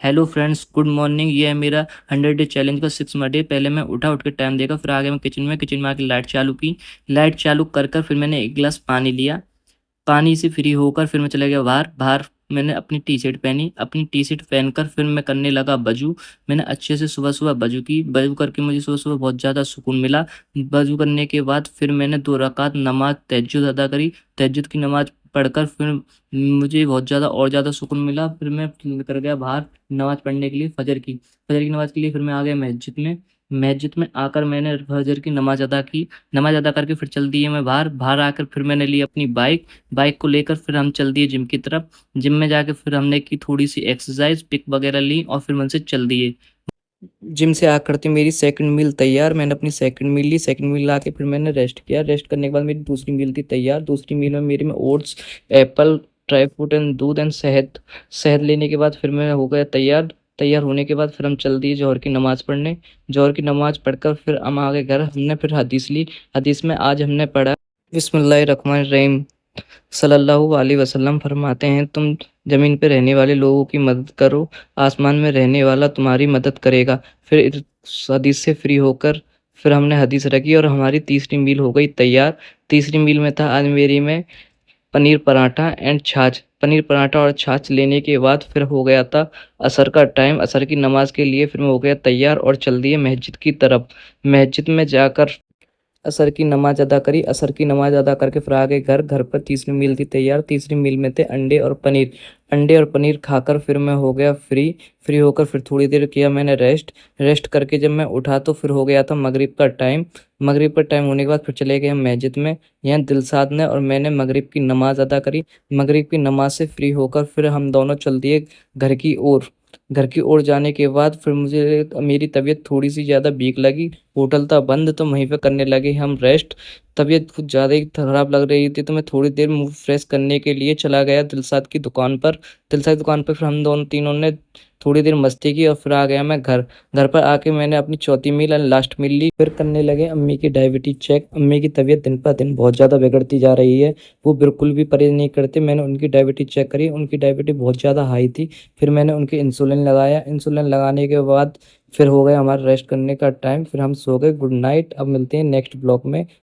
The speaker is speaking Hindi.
Hello friends, good morning. ये है मेरा 100 डे चैलेंज का 6वां डे। पहले मैं उठ के टाइम देखा, फिर आ गया मैं किचन में आके लाइट चालू की। लाइट चालू कर फिर मैंने एक गिलास पानी लिया। पानी से फ्री होकर फिर मैं चला गया बाहर। बाहर मैंने अपनी टी शर्ट पहनी। अपनी टी शर्ट पहनकर फिर मैं करने लगा वजू। मैंने अच्छे से सुबह सुबह वजू की। वजू करके मुझे सुबह सुबह बहुत ज़्यादा सुकून मिला। वजू करने के बाद फिर मैंने 2 रकात नमाज तहज्जुद अदा करी। तहज्जुद की नमाज पढ़कर फिर मुझे बहुत ज़्यादा और ज़्यादा सुकून मिला। फिर मैं कर गया बाहर नमाज पढ़ने के लिए, फजर की नमाज के लिए। फिर मैं आ गया मस्जिद में। मस्जिद में आकर मैंने फजर की नमाज अदा की। नमाज अदा करके फिर चल दिए मैं बाहर। बाहर आकर फिर मैंने ली अपनी बाइक। बाइक को लेकर फिर हम चल दिए जिम की तरफ। जिम में जाके फिर हमने की थोड़ी सी एक्सरसाइज, पिक वगैरह ली और फिर मन से चल दिए। जिम से आकर थी मेरी सेकंड मील तैयार। मैंने अपनी सेकंड मील ली। सेकंड मील ला के फिर मैंने रेस्ट किया। रेस्ट करने के बाद मेरी दूसरी मील थी तैयार। दूसरी मील में मेरी में oats, Apple, dry fruit and दूध एंड शहद। शहद लेने के बाद फिर मैं हो गया तैयार। तैयार होने के बाद फिर हम चल दिए जोहर की नमाज पढ़ने। जोहर की नमाज पढ़कर फिर हम आ गए घर। हमने फिर हदीस ली। हदीस में आज हमने पढ़ा, बिस्मिल्लाहिर्रहमानिर्रहीम। सल्लल्लाहु अलैहि वसल्लम फरमाते हैं, तुम जमीन पे रहने वाले लोगों की मदद करो, आसमान में रहने वाला तुम्हारी मदद करेगा। फिर इस हदीस से फ्री होकर फिर हमने हदीस रखी और हमारी तीसरी मील हो गई तैयार। तीसरी मील में था आज मेरी में पनीर पराठा एंड छाछ। पनीर पराठा और छाछ लेने के बाद फिर हो गया था असर का टाइम। असर की नमाज के लिए फिर मैं हो गया तैयार और चल दिए मस्जिद की तरफ। मस्जिद में जाकर असर की नमाज अदा करी। असर की नमाज अदा करके फिर आ गए घर। घर पर तीसरी मील थी तैयार। तीसरी मील में थे अंडे और पनीर। अंडे और पनीर खाकर फिर मैं हो गया फ्री। फ्री होकर फिर थोड़ी देर किया मैंने रेस्ट। रेस्ट करके जब मैं उठा तो फिर हो गया था मगरिब का टाइम। मगरिब का टाइम होने के बाद फिर चले गए हम मस्जिद में। यहाँ दिलसाद ने और मैंने मगरिब की नमाज अदा करी। मगरिब की नमाज से फ्री होकर फिर हम दोनों चल दिए घर की ओर। घर की ओर जाने के बाद फिर मुझे मेरी तबीयत थोड़ी सी ज़्यादा वीक लगी। होटल था बंद तो वहीं पे करने लगे हम रेस्ट। तबीयत कुछ ज़्यादा ही खराब लग रही थी तो मैं थोड़ी देर मुंह फ्रेश करने के लिए चला गया दिलसाद की दुकान पर। दिलसाद की दुकान पर फिर हम दोनों तीनों ने थोड़ी देर मस्ती की और फिर आ गया मैं घर। घर पर आके मैंने अपनी चौथी मील एंड लास्ट मील ली। फिर करने लगे अम्मी की डायबिटीज चेक। अम्मी की तबीयत दिन पर दिन बहुत ज़्यादा बिगड़ती जा रही है। वो बिल्कुल भी परहेज नहीं करते। मैंने उनकी डायबिटीज चेक करी, उनकी डायबिटीज बहुत ज़्यादा हाई थी। फिर मैंने उनके इंसुलिन लगाया। इंसुलिन लगाने के बाद फिर हो गया हमारा रेस्ट करने का टाइम। फिर हम सो गए। Good night. अब मिलते हैं नेक्स्ट ब्लॉग में।